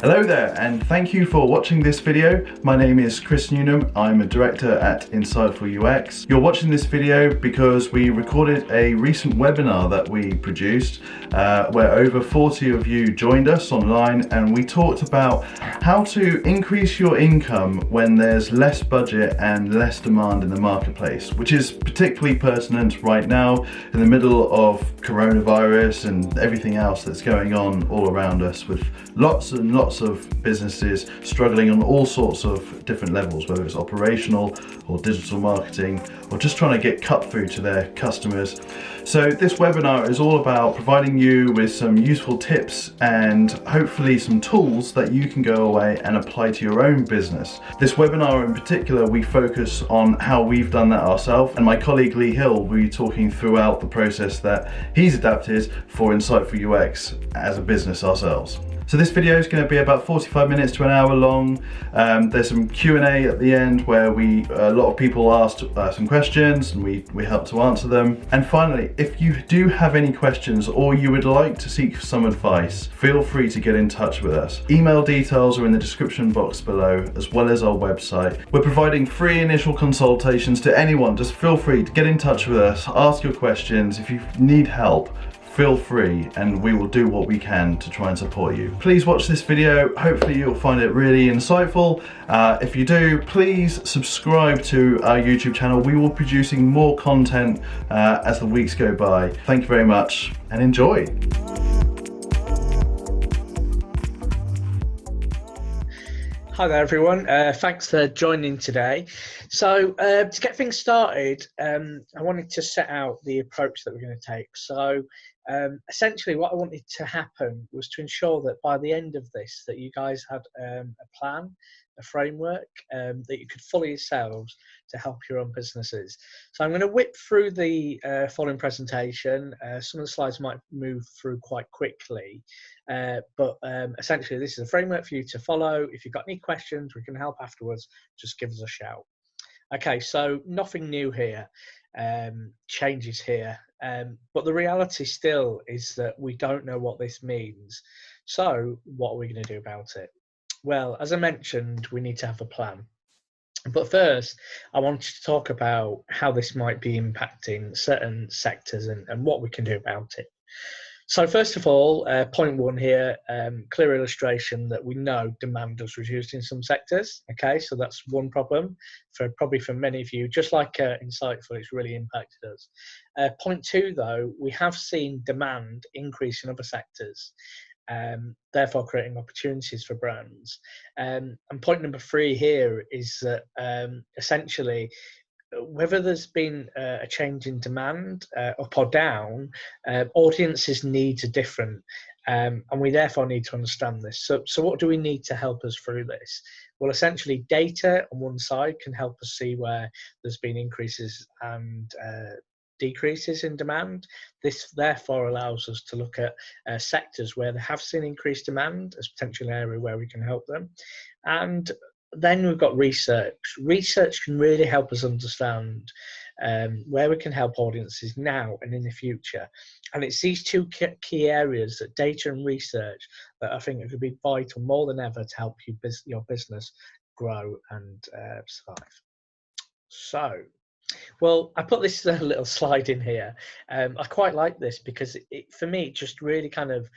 Hello there, and thank you for watching this video. My name is Chris Newnham. I'm a director at Insightful UX. You're watching this video because we recorded a recent webinar that we produced where over 40 of you joined us online, and we talked about how to increase your income when there's less budget and less demand in the marketplace, which is particularly pertinent right now in the middle of coronavirus and everything else that's going on all around us, with lots and lots of businesses struggling on all sorts of different levels, whether it's operational or digital marketing or just trying to get cut through to their customers. So this webinar is all about providing you with some useful tips and hopefully some tools that you can go away and apply to your own business. This webinar in particular, we focus on how we've done that ourselves, and my colleague Lee Hill will be talking throughout the process that he's adapted for Insightful UX as a business ourselves. So this video is going to be about 45 minutes to an hour long. There's some Q&A at the end where a lot of people asked some questions and we helped to answer them. And finally, if you do have any questions or you would like to seek some advice, feel free to get in touch with us. Email details are in the description box below, as well as our website. We're providing free initial consultations to anyone. Just feel free to get in touch with us, ask your questions. If you need help, feel free, and we will do what we can to try and support you. Please watch this video. Hopefully you'll find it really insightful. If you do, please subscribe to our YouTube channel. We will be producing more content as the weeks go by. Thank you very much and enjoy. Hi there everyone, thanks for joining today. So to get things started, I wanted to set out the approach that we're going to take. So essentially what I wanted to happen was to ensure that by the end of this that you guys had a plan, a framework that you could follow yourselves to help your own businesses. So I'm going to whip through the following presentation. Some of the slides might move through quite quickly, but essentially this is a framework for you to follow. If you've got any questions, we can help afterwards. Just give us a shout. Okay, so nothing new here, changes here, but the reality still is that we don't know what this means. So what are we going to do about it? Well, as I mentioned, we need to have a plan. But first, I wanted to talk about how this might be impacting certain sectors and what we can do about it. So first of all, point one here, clear illustration that we know demand has reduced in some sectors. Okay, so that's one problem probably for many of you. Just like Insightful, it's really impacted us. Point two, though, we have seen demand increase in other sectors, therefore creating opportunities for brands. And point number three here is that essentially, whether there's been a change in demand up or down, audiences' needs are different, and we therefore need to understand this. So what do we need to help us through this? Well, essentially, data on one side can help us see where there's been increases and decreases in demand. This therefore allows us to look at sectors where they have seen increased demand as potential area where we can help them. And then we've got research. Research can really help us understand where we can help audiences now and in the future. And it's these two key areas, that data and research, that I think it could be vital more than ever to help your business grow and survive. So, well, I put this little slide in here. I quite like this because for me, it just really kind of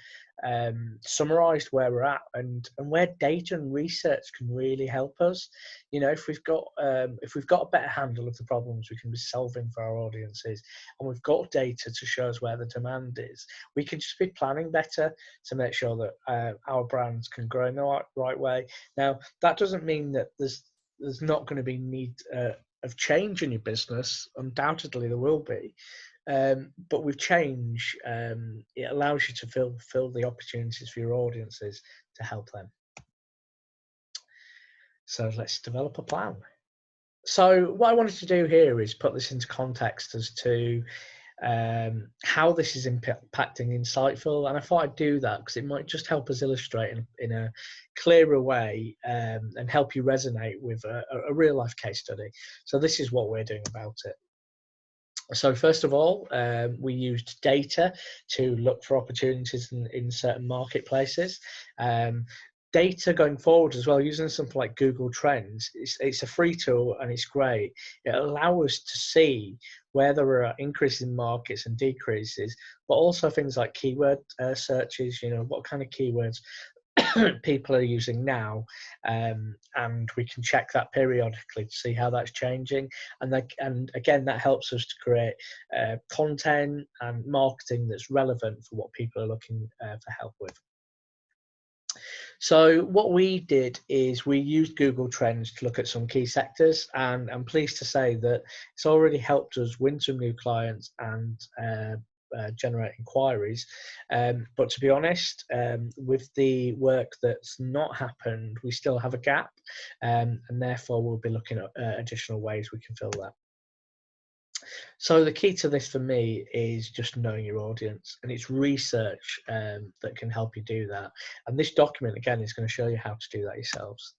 summarised where we're at and where data and research can really help us. You know, if we've got a better handle of the problems we can be solving for our audiences, and we've got data to show us where the demand is, we can just be planning better to make sure that our brands can grow in the right way. Now, that doesn't mean that there's not going to be need of change in your business. Undoubtedly there will be, but with change, it allows you to fill the opportunities for your audiences to help them. So let's develop a plan. So what I wanted to do here is put this into context as to how this is impacting Insightful, and I thought I'd do that because it might just help us illustrate in a clearer way and help you resonate with a real life case study. So this is what we're doing about it. So first of all, we used data to look for opportunities in certain marketplaces. data going forward as well, using something like Google Trends, it's a free tool and it's great. It allows us to see where there are increases in markets and decreases, but also things like keyword searches, what kind of keywords people are using now, and we can check that periodically to see how that's changing. And again, that helps us to create content and marketing that's relevant for what people are looking for help with. So what we did is we used Google Trends to look at some key sectors, and I'm pleased to say that it's already helped us win some new clients and generate inquiries. But to be honest, with the work that's not happened, we still have a gap, and therefore we'll be looking at additional ways we can fill that. So the key to this for me is just knowing your audience, and it's research that can help you do that. And this document, again, is going to show you how to do that yourselves.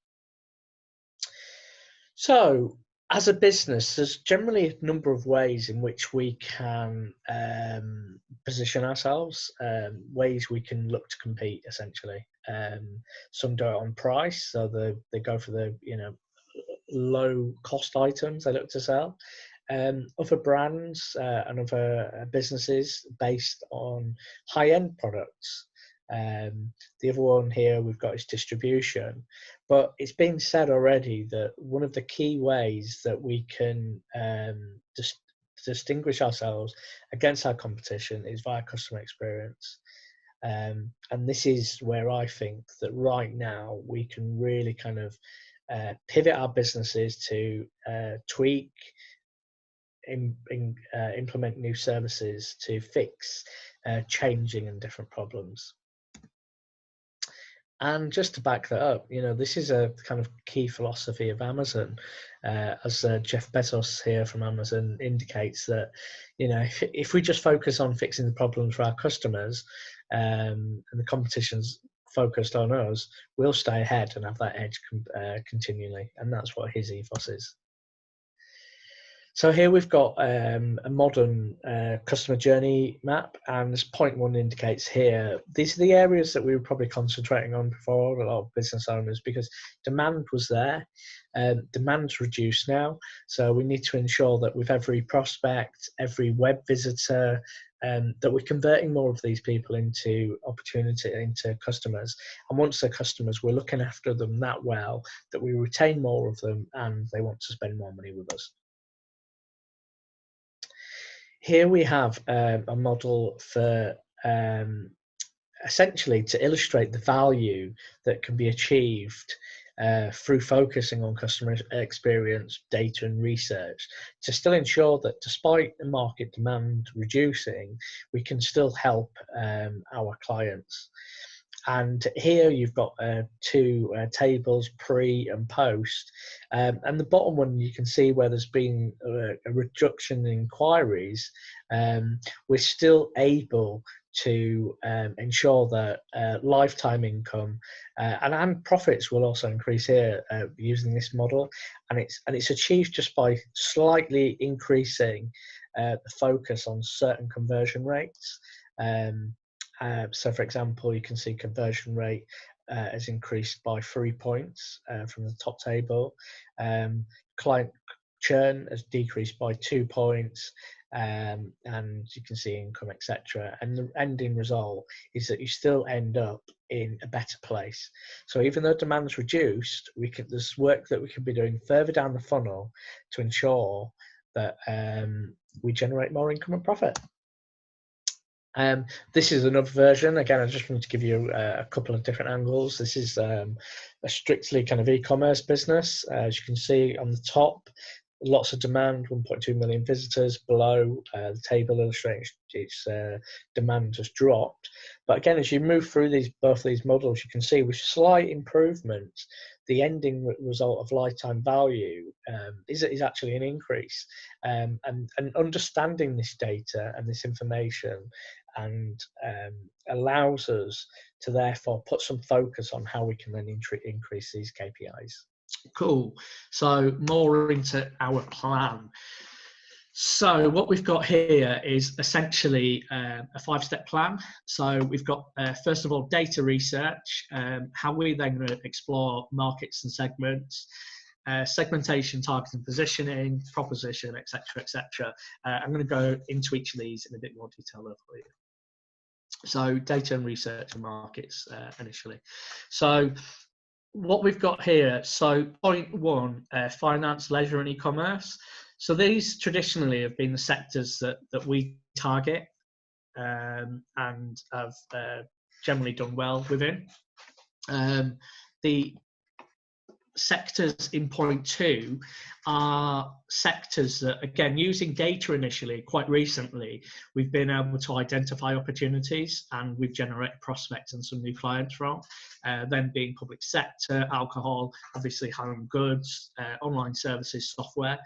So as a business, there's generally a number of ways in which we can position ourselves, ways we can look to compete, essentially. Some do it on price, so they go for the low cost items they look to sell. Other brands and other businesses based on high-end products. The other one here we've got is distribution, but it's been said already that one of the key ways that we can distinguish ourselves against our competition is via customer experience. And this is where I think that right now we can really kind of pivot our businesses to tweak, implement new services to fix changing and different problems. And just to back that up, this is a kind of key philosophy of Amazon, as Jeff Bezos here from Amazon indicates that, if we just focus on fixing the problems for our customers, and the competition's focused on us, we'll stay ahead and have that edge continually. And that's what his ethos is. So here we've got a modern customer journey map, and as point one indicates here, these are the areas that we were probably concentrating on before, a lot of business owners, because demand was there. Demand's reduced now, so we need to ensure that with every prospect, every web visitor, that we're converting more of these people into customers. And once they're customers, we're looking after them that well that we retain more of them and they want to spend more money with us. Here we have a model for essentially to illustrate the value that can be achieved through focusing on customer experience, data and research, to still ensure that despite the market demand reducing, we can still help our clients. And here you've got two tables, pre and post. And the bottom one, you can see where there's been a reduction in inquiries. We're still able to ensure that lifetime income and profits will also increase here using this model. And it's achieved just by slightly increasing the focus on certain conversion rates. So, for example, you can see conversion rate has increased by 3 points from the top table. Client churn has decreased by 2 points, and you can see income, etc. And the ending result is that you still end up in a better place. So even though demand's reduced, there's work that we can be doing further down the funnel to ensure that we generate more income and profit. This is another version. Again, I just wanted to give you a couple of different angles. This is a strictly kind of e-commerce business. As you can see on the top, lots of demand, 1.2 million visitors. Below the table illustrates its demand has dropped. But again, as you move through both these models, you can see with slight improvements, the ending result of lifetime value is actually an increase. And understanding this data and this information and allows us to therefore put some focus on how we can then increase these KPIs. Cool. So more into our plan. So what we've got here is essentially a 5-step plan. So we've got, first of all, data research, how we're then going to explore markets and segments, segmentation, targeting, positioning, proposition, etc., etc. I'm going to go into each of these in a bit more detail for you. So data and research and markets initially. So what we've got here, so point one, finance, leisure and e-commerce. So these traditionally have been the sectors that we target and have generally done well within. The sectors in point two are sectors that, again, using data initially, quite recently, we've been able to identify opportunities and we've generated prospects and some new clients from, them being public sector, alcohol, obviously home goods, online services, software.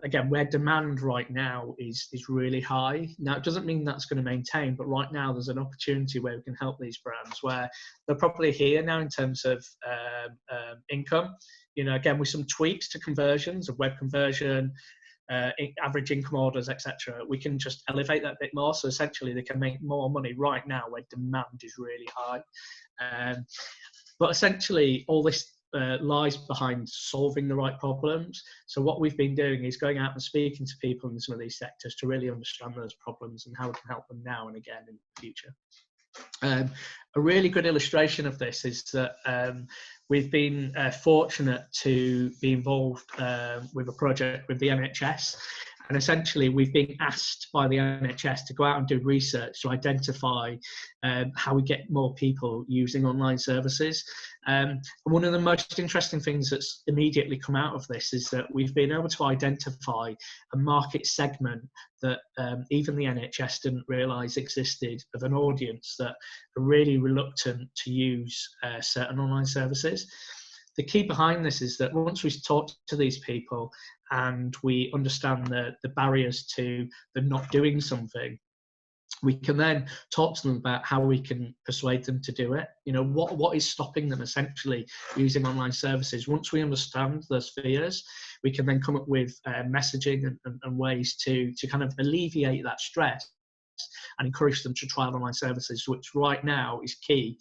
Again, where demand right now is really high. Now, it doesn't mean that's going to maintain, but right now there's an opportunity where we can help these brands where they're probably here now in terms of income. You know, again, with some tweaks to conversions of web conversion, average income orders, etc., we can just elevate that a bit more. So essentially, they can make more money right now where demand is really high. But essentially, all this lies behind solving the right problems. So what we've been doing is going out and speaking to people in some of these sectors to really understand those problems and how we can help them now and again in the future. A really good illustration of this is that we've been fortunate to be involved with a project with the NHS. And essentially, we've been asked by the NHS to go out and do research to identify how we get more people using online services. And one of the most interesting things that's immediately come out of this is that we've been able to identify a market segment that even the NHS didn't realise existed, of an audience that are really reluctant to use certain online services. The key behind this is that once we talk to these people and we understand the barriers to them not doing something, we can then talk to them about how we can persuade them to do it. You know, what is stopping them essentially using online services? Once we understand those fears, we can then come up with messaging and ways to kind of alleviate that stress and encourage them to trial online services, which right now is key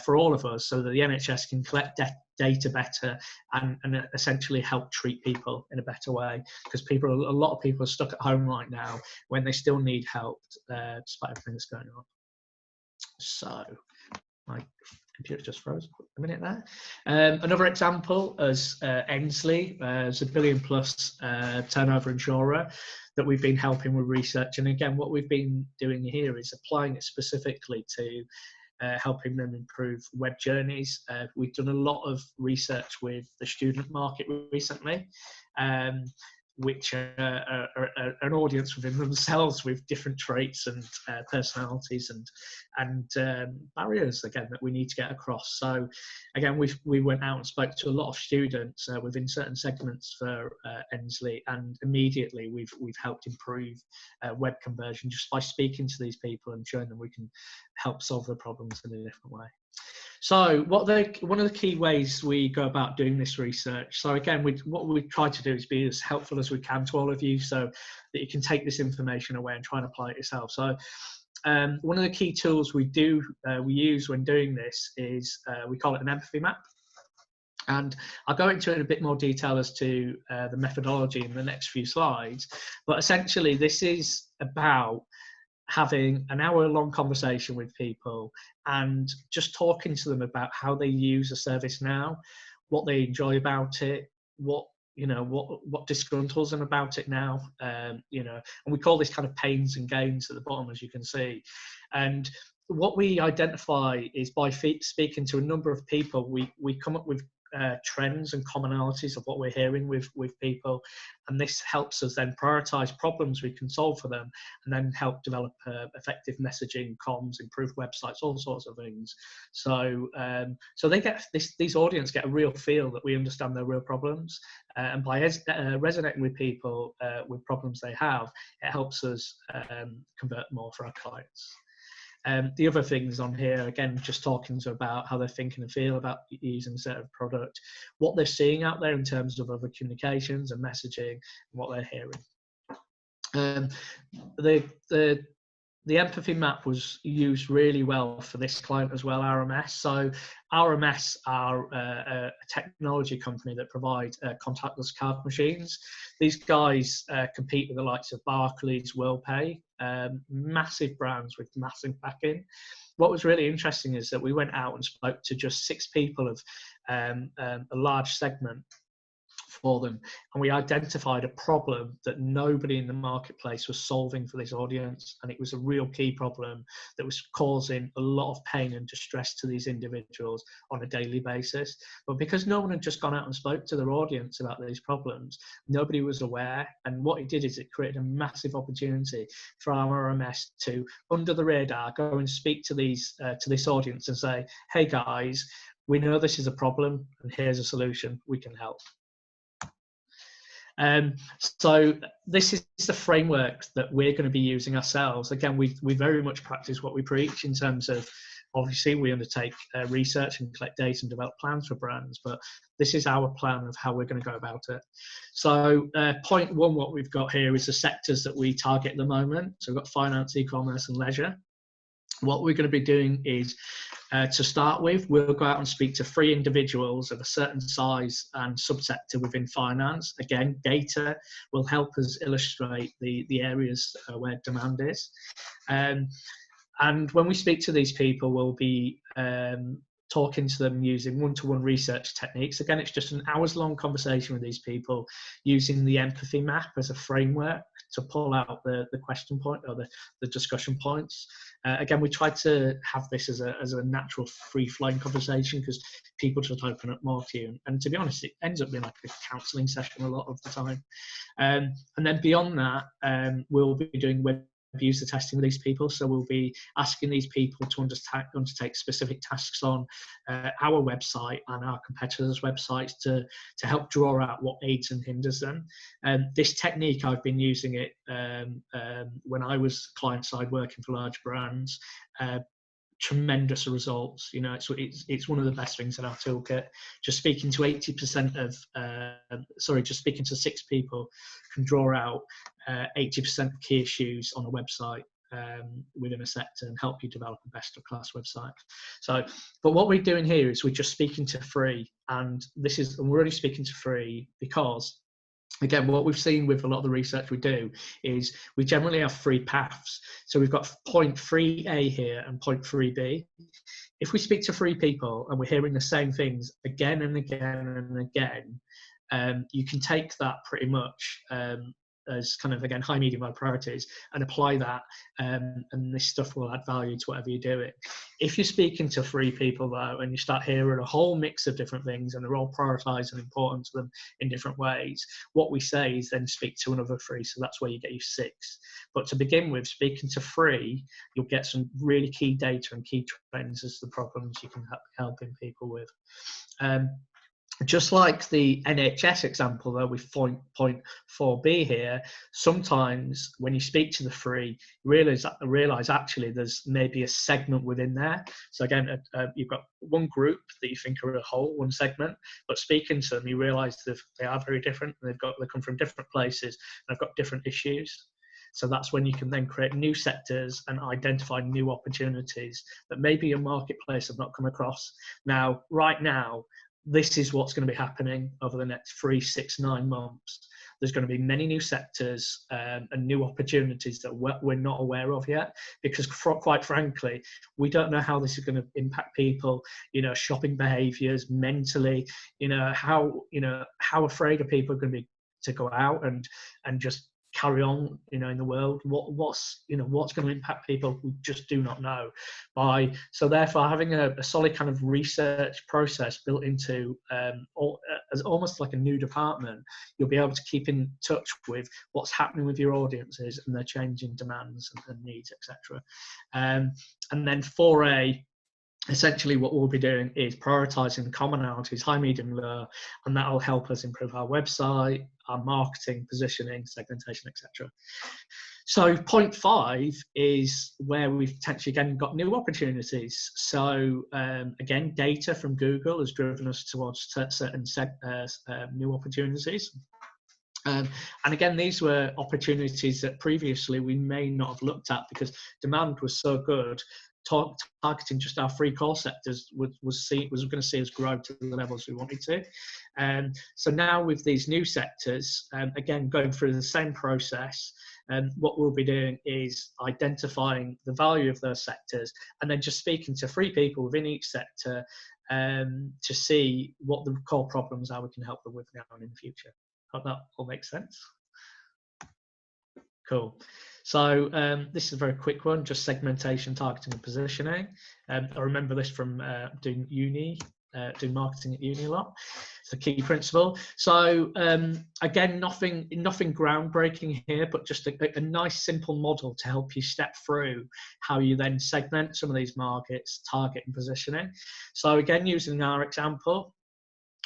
for all of us, so that the NHS can collect data better and essentially help treat people in a better way, because a lot of people are stuck at home right now when they still need help despite everything that's going on. So my computer just froze a minute there. Another example is Ensley, is a $1 billion+ turnover insurer that we've been helping with research. And again, what we've been doing here is applying it specifically to helping them improve web journeys. We've done a lot of research with the student market recently, which are an audience within themselves with different traits and personalities and barriers, again, that we need to get across. So again, we went out and spoke to a lot of students within certain segments for Ensley, and immediately we've helped improve web conversion just by speaking to these people and showing them we can help solve the problems in a different way. So one of the key ways we go about doing this research, so again, what we try to do is be as helpful as we can to all of you so that you can take this information away and try and apply it yourself. So one of the key tools we use when doing this is we call it an empathy map. And I'll go into it in a bit more detail as to the methodology in the next few slides. But essentially, this is about having an hour-long conversation with people and just talking to them about how they use a service now, what they enjoy about it, what disgruntles them about it now, and we call this kind of pains and gains at the bottom, as you can see. And what we identify is by speaking to a number of people, we come up with trends and commonalities of what we're hearing with people, and this helps us then prioritize problems we can solve for them, and then help develop effective messaging, comms, improve websites, all sorts of things. So they get these audience get a real feel that we understand their real problems, and by resonating with people with problems they have, it helps us convert more for our clients. The other things on here, again, just talking to about how they're thinking and feel about using a certain product, what they're seeing out there in terms of other communications and messaging, and what they're hearing. Um, the empathy map was used really well for this client as well, RMS. So RMS are a technology company that provide contactless card machines. These guys compete with the likes of Barclays, WorldPay, massive brands with massive backing. What was really interesting is that we went out and spoke to just 6 people of a large segment for them, and we identified a problem that nobody in the marketplace was solving for this audience, and it was a real key problem that was causing a lot of pain and distress to these individuals on a daily basis. But because no one had just gone out and spoke to their audience about these problems, nobody was aware, and what it did is it created a massive opportunity for our RMS to, under the radar, go and speak to this audience and say, hey guys, we know this is a problem and here's a solution, we can help. So this is the framework that we're going to be using ourselves. Again, we very much practice what we preach in terms of, obviously we undertake research and collect data and develop plans for brands, but this is our plan of how we're going to go about it. So point 1, what we've got here is the sectors that we target at the moment. So we've got finance, e-commerce and leisure. What we're going to be doing is, to start with, we'll go out and speak to 3 individuals of a certain size and subsector within finance. Again, data will help us illustrate the areas where demand is. And when we speak to these people, we'll be talking to them using one-to-one research techniques. Again, it's just an hours-long conversation with these people using the empathy map as a framework to pull out the question point or the discussion points. Again, we try to have this as a natural free-flowing conversation because people just open up more to you. And to be honest, it ends up being like a counselling session a lot of the time. And then beyond that, we'll be doing web user testing with these people. So we'll be asking these people to undertake specific tasks on our website and our competitors' websites to help draw out what aids and hinders them. This technique, I've been using it when I was client-side working for large brands. Tremendous results. You know, it's one of the best things in our toolkit. Just speaking to 80% of, just speaking to 6 people can draw out 80% of key issues on a website within a sector and help you develop a best of class website. So, but what we're doing here is we're just speaking to 3, and we're only speaking to 3 because, again, what we've seen with a lot of the research we do is we generally have 3 paths. So we've got point 3A here and point 3B. If we speak to 3 people and we're hearing the same things again and again and again, you can take that pretty much as kind of, again, high, medium, low priorities and apply that, and this stuff will add value to whatever you're doing. If you're speaking to 3 people though, and you start hearing a whole mix of different things and they're all prioritized and important to them in different ways, what we say is then speak to another 3. So that's where you get your 6. But to begin with, speaking to 3, you'll get some really key data and key trends as the problems you can helping people with. Just like the NHS example, though, with point 4B here, sometimes when you speak to the 3, you realise actually there's maybe a segment within there. So again, you've got one group that you think are a whole, one segment, but speaking to them, you realise that they are very different. And they come from different places and have got different issues. So that's when you can then create new sectors and identify new opportunities that maybe your marketplace have not come across. Now, right now, this is what's going to be happening over the next 3, 6, 9 months. There's going to be many new sectors and new opportunities that we're not aware of yet, because quite frankly, we don't know how this is going to impact people, shopping behaviors, mentally, how afraid are people going to be to go out and just carry on, in the world. What's going to impact people, we just do not know. So therefore, having a solid kind of research process built into as almost like a new department, you'll be able to keep in touch with what's happening with your audiences and their changing demands and needs, etc. And then 4A, essentially what we'll be doing is prioritizing commonalities, high, medium, low, and that'll help us improve our website, our marketing, positioning, segmentation, etc. So point 5 is where we've potentially again got new opportunities. So again, data from Google has driven us towards certain new opportunities. And again, these were opportunities that previously we may not have looked at because demand was so good. Targeting just our free call sectors was going to see us grow to the levels we wanted to. So now with these new sectors, again, going through the same process, what we'll be doing is identifying the value of those sectors and then just speaking to 3 people within each sector to see what the core problems are we can help them with now and in the future. Hope that all makes sense. Cool. So this is a very quick one, just segmentation, targeting, and positioning. I remember this from doing doing marketing at uni a lot. It's a key principle. So again, nothing groundbreaking here, but just a nice simple model to help you step through how you then segment some of these markets, target and positioning. So again, using our example,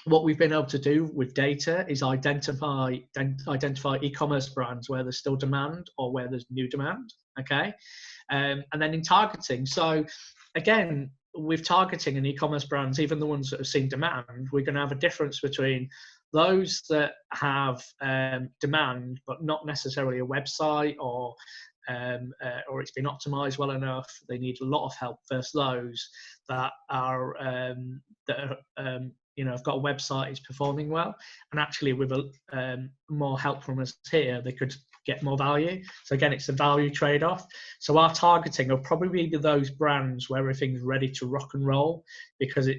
what we've been able to do with data is identify e-commerce brands where there's still demand or where there's new demand, okay? And then in targeting, so again, with targeting and e-commerce brands, even the ones that have seen demand, we're going to have a difference between those that have demand but not necessarily a website or it's been optimized well enough, they need a lot of help, versus those that are have got a website, is performing well, and actually with more help from us here, they could get more value. So again, it's a value trade-off. So our targeting will probably be those brands where everything's ready to rock and roll, because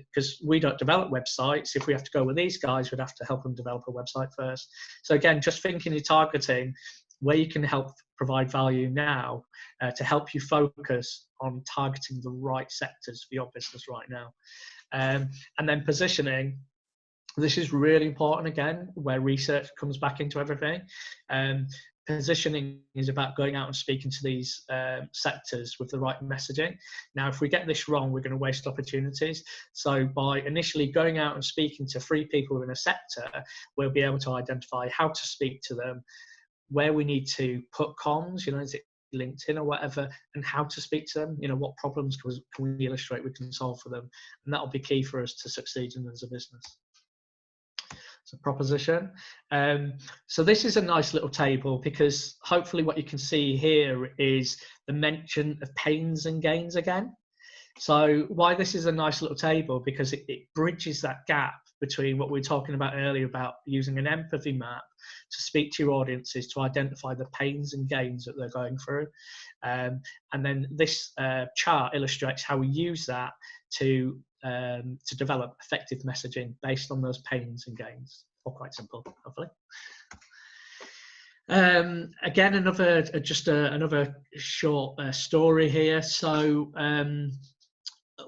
we don't develop websites. If we have to go with these guys, we'd have to help them develop a website first. So again, just thinking you're targeting where you can help provide value now to help you focus on targeting the right sectors for your business right now. And then positioning, this is really important again, where research comes back into everything. Positioning is about going out and speaking to these sectors with the right messaging. Now, if we get this wrong, we're going to waste opportunities. So by initially going out and speaking to 3 people in a sector, we'll be able to identify how to speak to them, where we need to put comms, is it LinkedIn or whatever, and how to speak to them, what problems can we illustrate we can solve for them. And that'll be key for us to succeed in as a business. So proposition. So this is a nice little table, because hopefully what you can see here is the mention of pains and gains again. So why this is a nice little table, because it bridges that gap between what we were talking about earlier about using an empathy map to speak to your audiences to identify the pains and gains that they're going through. And then this chart illustrates how we use that to develop effective messaging based on those pains and gains. All quite simple, hopefully. Again, another short story here. So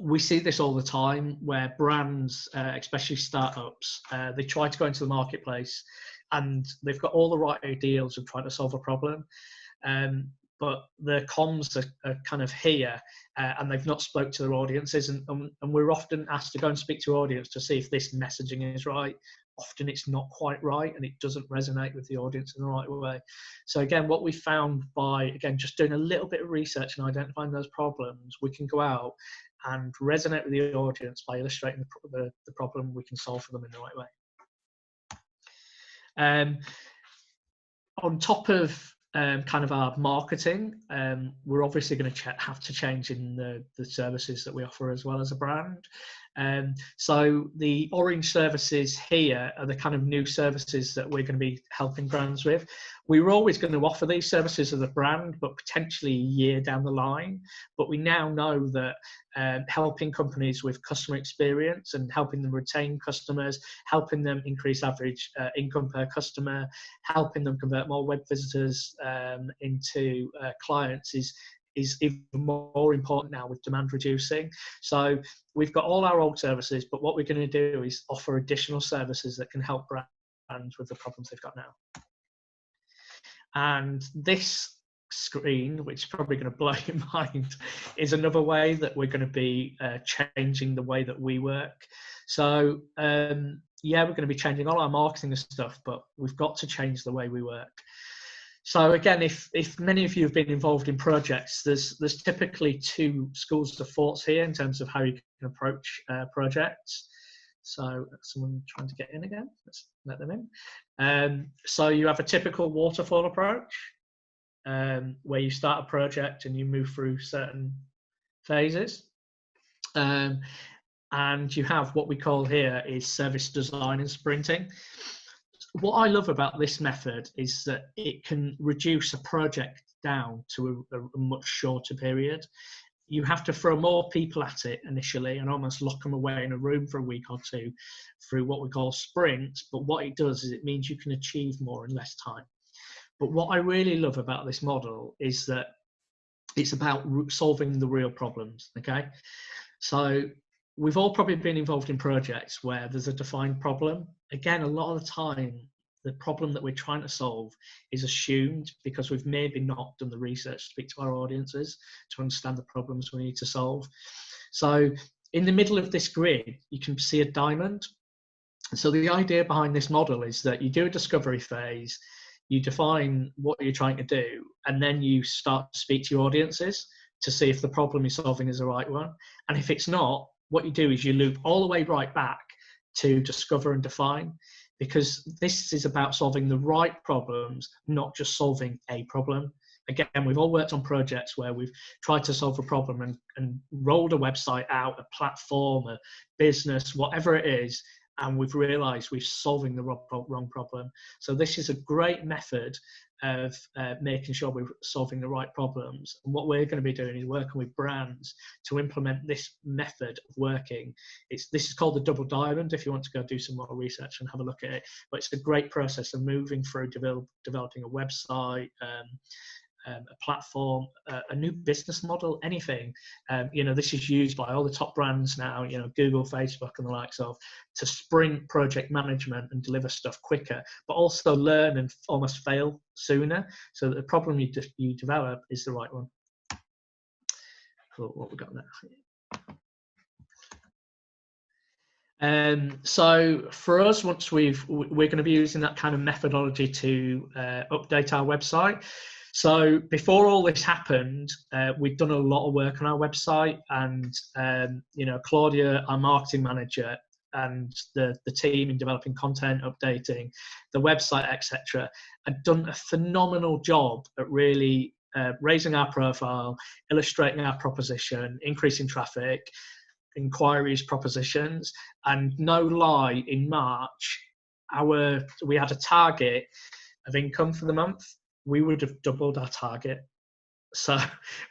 we see this all the time, where brands, especially startups, they try to go into the marketplace and they've got all the right ideals of trying to solve a problem, but the comms are kind of here, and they've not spoke to their audiences, and we're often asked to go and speak to our audience to see if this messaging is right. Often it's not quite right, and it doesn't resonate with the audience in the right way. So again, what we found by, again, just doing a little bit of research and identifying those problems, we can go out and resonate with the audience by illustrating the problem we can solve for them in the right way. On top of kind of our marketing, we're obviously going to have to change in the services that we offer as well as a brand. So the orange services here are the kind of new services that we're going to be helping brands with. We were always going to offer these services as a brand, but potentially a year down the line. But we now know that helping companies with customer experience and helping them retain customers, helping them increase average income per customer, helping them convert more web visitors into clients is even more important now with demand reducing. So we've got all our old services, but what we're going to do is offer additional services that can help brands with the problems they've got now. And this screen, which is probably going to blow your mind, is another way that we're going to be changing the way that we work. So yeah, we're going to be changing all our marketing and stuff, but we've got to change the way we work. So again, if many of you have been involved in projects, there's typically 2 schools of thoughts here in terms of how you can approach projects. So someone trying to get in again, let's let them in. So you have a typical waterfall approach, where you start a project and you move through certain phases. And you have what we call here is service design and sprinting. What I love about this method is that it can reduce a project down to a much shorter period. You have to throw more people at it initially and almost lock them away in a room for a week or two through what we call sprints. But what it does is it means you can achieve more in less time. But what I really love about this model is that it's about solving the real problems, okay? So we've all probably been involved in projects where there's a defined problem. Again, a lot of the time, the problem that we're trying to solve is assumed because we've maybe not done the research to speak to our audiences to understand the problems we need to solve. So in the middle of this grid, you can see a diamond. So the idea behind this model is that you do a discovery phase, you define what you're trying to do, and then you start to speak to your audiences to see if the problem you're solving is the right one. And if it's not, what you do is you loop all the way right back to discover and define, because this is about solving the right problems, not just solving a problem. Again, we've all worked on projects where we've tried to solve a problem and rolled a website out, a platform, a business, whatever it is, and we've realized we're solving the wrong problem. So this is a great method of making sure we're solving the right problems. And what we're going to be doing is working with brands to implement this method of working. This is called the double diamond, if you want to go do some more research and have a look at it. But it's a great process of moving through developing a website, a platform, a new business model, anything. This is used by all the top brands now, Google, Facebook and the likes of, to sprint project management and deliver stuff quicker, but also learn and almost fail sooner, so that the problem you develop is the right one. Cool, what we got there. So for us, once we're going to be using that kind of methodology to update our website. So before all this happened, we'd done a lot of work on our website, and Claudia, our marketing manager, and the team in developing content, updating the website, etc., had done a phenomenal job at really raising our profile, illustrating our proposition, increasing traffic, inquiries, propositions. And no lie, in March, we had a target of income for the month. We would have doubled our target. So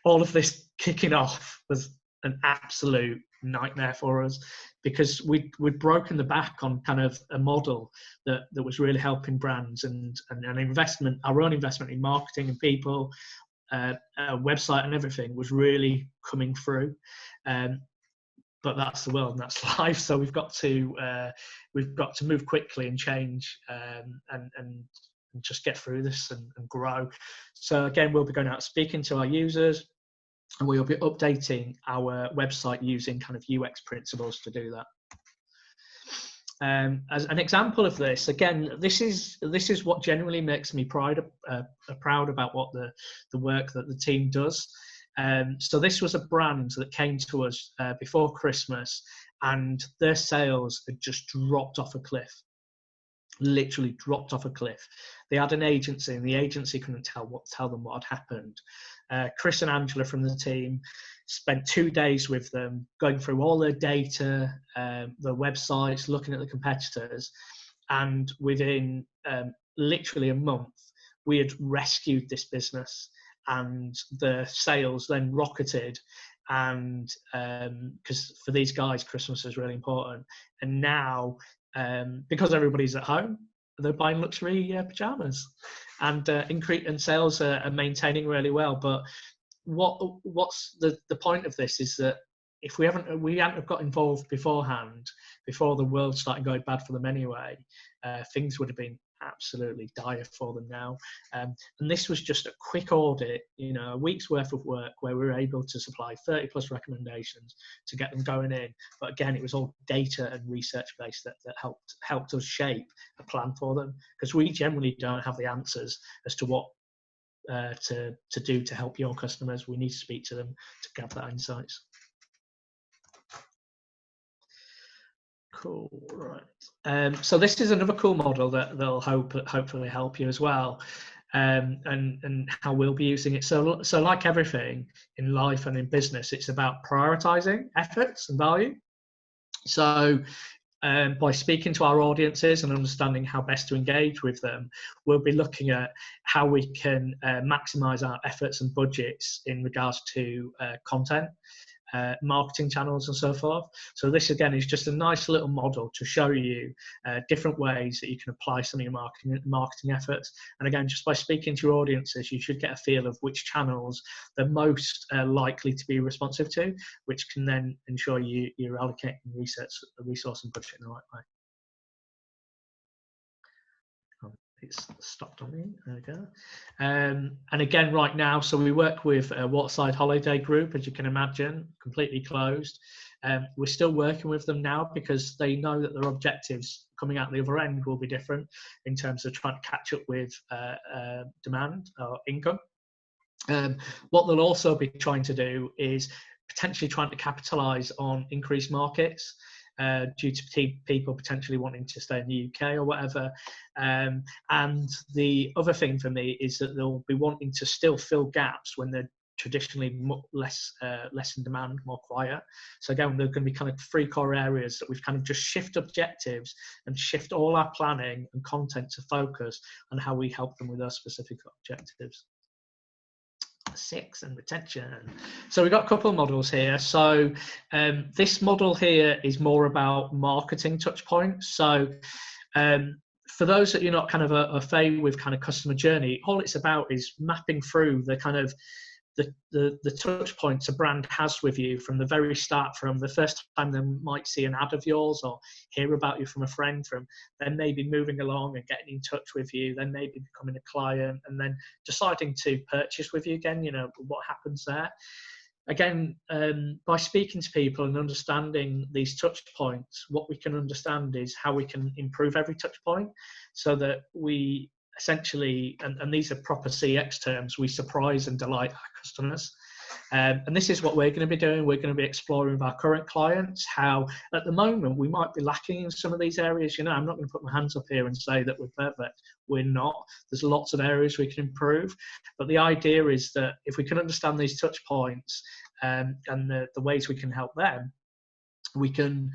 all of this kicking off was an absolute nightmare for us, because we'd broken the back on kind of a model that was really helping brands, and an investment, our own investment in marketing and people, website and everything was really coming through. But that's the world and that's life. So we've got to move quickly and change, and just get through this and grow. So again, we'll be going out speaking to our users, and we'll be updating our website using kind of UX principles to do that. As an example of this, again, this is what generally makes me proud about what the work that the team does. So this was a brand that came to us before Christmas, and their sales had just dropped off a cliff. Literally dropped off a cliff. They had an agency, and the agency couldn't tell them what had happened. Chris and Angela from the team spent 2 days with them, going through all their data, the websites, looking at the competitors, and within literally a month, we had rescued this business, and the sales then rocketed. And because for these guys, Christmas is really important, and now, because everybody's at home, they're buying luxury pajamas, and sales are maintaining really well. But what's the point of this is that if we hadn't got involved beforehand, before the world started going bad for them anyway, things would have been absolutely dire for them now. And this was just a quick audit, a week's worth of work, where we were able to supply 30 plus recommendations to get them going in. But again, it was all data and research based that helped us shape a plan for them, because we generally don't have the answers as to what to do to help your customers. We need to speak to them to gather that insights. Cool, right. So this is another cool model that'll hopefully help you as well, and how we'll be using it. So like everything in life and in business, it's about prioritizing efforts and value. So by speaking to our audiences and understanding how best to engage with them, we'll be looking at how we can maximize our efforts and budgets in regards to content, marketing channels and so forth. So this again is just a nice little model to show you different ways that you can apply some of your marketing efforts. And again, just by speaking to your audiences, you should get a feel of which channels they're most likely to be responsive to, which can then ensure you're allocating resource and budget in the right way. It's stopped on me. There we go. And again, right now, so we work with Waterside Holiday Group, as you can imagine, completely closed. We're still working with them now because they know that their objectives coming out the other end will be different in terms of trying to catch up with demand or income. What they'll also be trying to do is potentially trying to capitalize on increased markets. Due to people potentially wanting to stay in the UK or whatever. And the other thing for me is that they'll be wanting to still fill gaps when they're traditionally less in demand, more quiet. So again, there are going to be kind of 3 core areas that we've kind of just shift objectives and shift all our planning and content to focus on how we help them with those specific objectives. 6 and retention. So we've got a couple of models here. So this model here is more about marketing touch points. So for those that you're not kind of a fame with kind of customer journey, all it's about is mapping through the kind of the touch points a brand has with you from the very start, from the first time they might see an ad of yours or hear about you from a friend, from then maybe moving along and getting in touch with you, then maybe becoming a client, and then deciding to purchase with you again. You know, what happens there. Again, by speaking to people and understanding these touch points, what we can understand is how we can improve every touch point so that we essentially, and these are proper CX terms, we surprise and delight our customers. And this is what we're going to be doing. We're going to be exploring with our current clients how, at the moment, we might be lacking in some of these areas. You know, I'm not going to put my hands up here and say that we're perfect. We're not. There's lots of areas we can improve. But the idea is that if we can understand these touch points and the ways we can help them, we can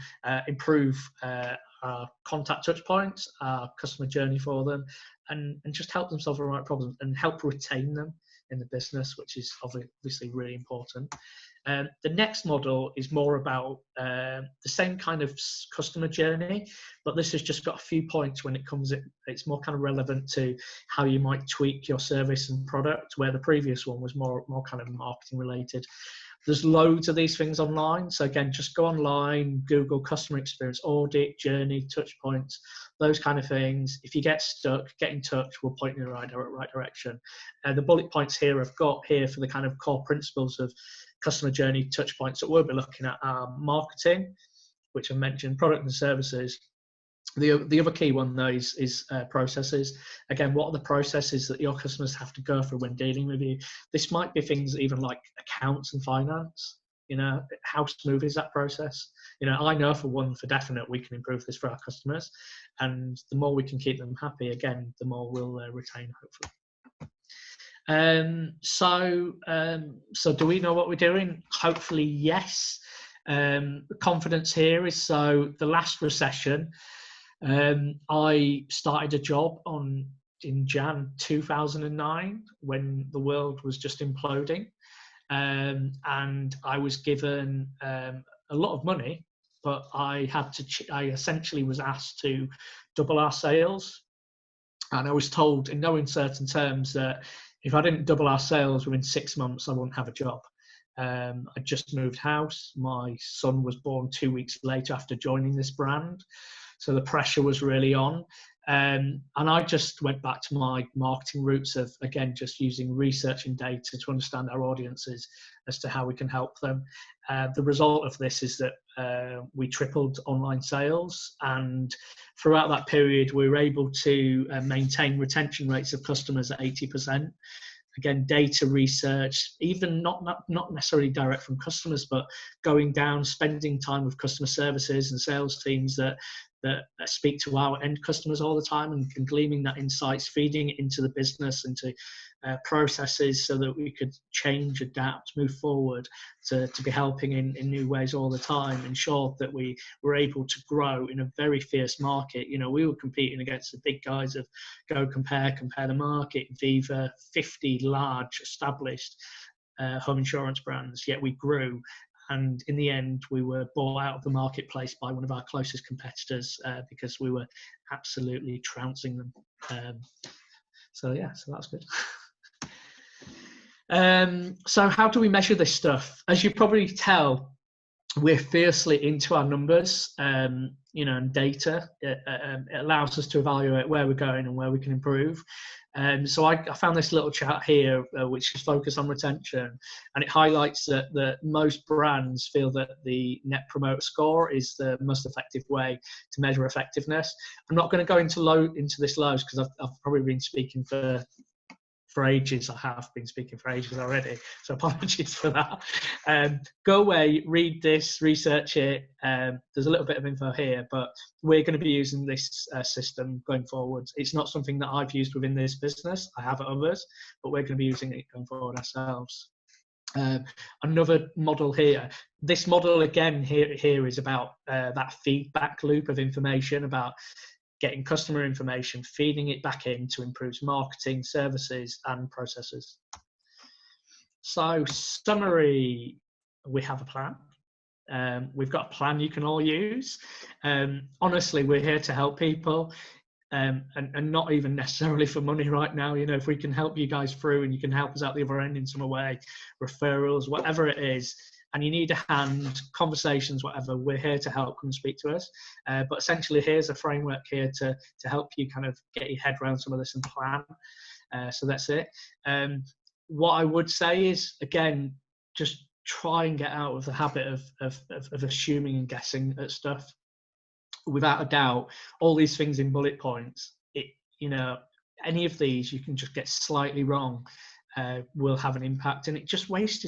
improve our contact touch points, our customer journey for them, and just help them solve the right problems and help retain them in the business, which is obviously really important. The next model is more about the same kind of customer journey, but this has just got a few points when it comes in. It's more kind of relevant to how you might tweak your service and product, where the previous one was more kind of marketing related. There's loads of these things online. So again, just go online, Google customer experience audit, journey, touch points, those kind of things. If you get stuck, get in touch. We'll point you in the right direction. The bullet points here I've got here for the kind of core principles of customer journey touch points that we'll be looking at are marketing, which I mentioned, product and services. The other key one though is processes. Again, what are the processes that your customers have to go through when dealing with you? This might be things even like accounts and finance. You know, how smooth is that process? You know, I know for definite we can improve this for our customers, and the more we can keep them happy, again, the more we'll retain, hopefully. So do we know what we're doing? Hopefully, yes. The confidence here is, so the last recession, I started a job in Jan 2009 when the world was just imploding, and I was given a lot of money, but I essentially was asked to double our sales, and I was told in no uncertain terms that if I didn't double our sales within 6 months, I wouldn't have a job. I just moved house. My son was born 2 weeks later after joining this brand. So the pressure was really on. And I just went back to my marketing roots of, again, just using research and data to understand our audiences as to how we can help them. The result of this is that we tripled online sales. And throughout that period, we were able to maintain retention rates of customers at 80%. again, data research, even not necessarily direct from customers, but going down, spending time with customer services and sales teams that speak to our end customers all the time, and gleaming that insights, feeding it into the business, into processes, so that we could change, adapt, move forward, to be helping in new ways all the time, ensure that we were able to grow in a very fierce market. You know, we were competing against the big guys of Go Compare the Market, Viva, 50 large established home insurance brands, yet we grew. And in the end, we were bought out of the marketplace by one of our closest competitors because we were absolutely trouncing them. So that's good. So how do we measure this stuff? As you probably tell, we're fiercely into our numbers, you know, and data. It allows us to evaluate where we're going and where we can improve. So I found this little chart here, which is focused on retention, and it highlights that most brands feel that the Net Promoter Score is the most effective way to measure effectiveness. I'm not going to go into this loads, because I've probably been speaking for ages. I have been speaking for ages already, so apologies for that. Go away, read this, research it. There's a little bit of info here, but we're going to be using this system going forward. It's not something that I've used within this business. I have others, but we're going to be using it going forward ourselves. Another model here. This model again here is about that feedback loop of information, about getting customer information, feeding it back in to improve marketing, services, and processes. So, summary: we have a plan. We've got a plan you can all use. Honestly, we're here to help people, and not even necessarily for money right now. You know, if we can help you guys through, and you can help us out the other end in some way, referrals, whatever it is, and you need a hand, conversations, whatever, we're here to help. Come and speak to us. But essentially, here's a framework here to help you kind of get your head around some of this and plan. So that's it. What I would say is, again, just try and get out of the habit of assuming and guessing at stuff. Without a doubt, all these things in bullet points, you know, any of these you can just get slightly wrong. Will have an impact, and it just wastes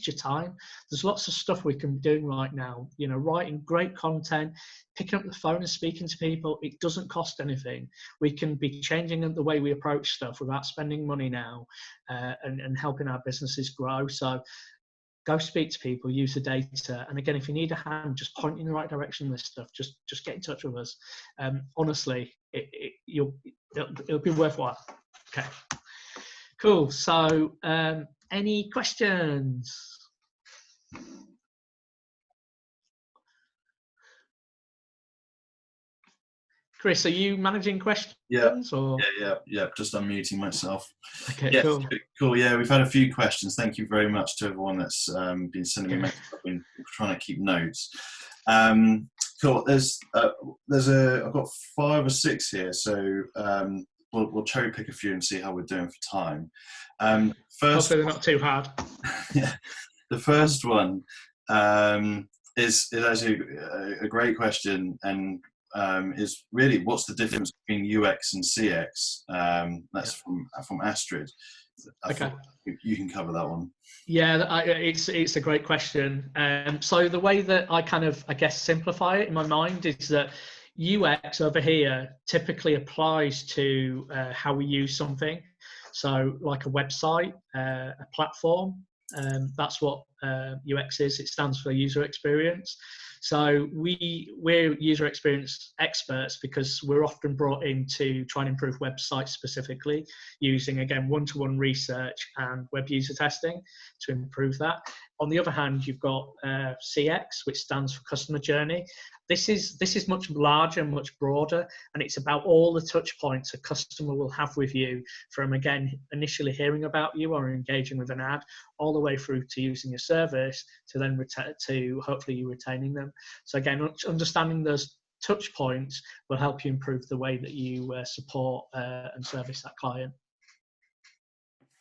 your time. There's lots of stuff we can be doing right now, you know, writing great content, picking up the phone and speaking to people. It doesn't cost anything. We can be changing the way we approach stuff without spending money now, and helping our businesses grow. So go speak to people, use the data, and again, if you need a hand, just point in the right direction with this stuff. Just get in touch with us. Honestly, it'll be worthwhile. Okay. Cool. So, any questions? Chris, are you managing questions? Yeah. Or? Yeah. Just unmuting myself. Okay, yeah, cool. Yeah, we've had a few questions. Thank you very much to everyone that's been sending me messages. I've been trying to keep notes. Cool. I've got 5 or 6 here, so we'll cherry pick a few and see how we're doing for time. First, hopefully they're not too hard. Yeah, the first one is actually a great question, and is really, what's the difference between UX and CX? That's from Astrid. Okay, you can cover that one. Yeah, it's a great question. So the way that I kind of, I guess, simplify it in my mind is that UX over here typically applies to how we use something. So like a website, a platform, that's what UX is. It stands for user experience. So we're user experience experts because we're often brought in to try and improve websites specifically, using, again, one-to-one research and web user testing to improve that. On the other hand, you've got CX, which stands for customer journey. This is much larger, much broader, and it's about all the touch points a customer will have with you, from, again, initially hearing about you or engaging with an ad, all the way through to using your service, to then to hopefully you retaining them. So again, understanding those touch points will help you improve the way that you support and service that client.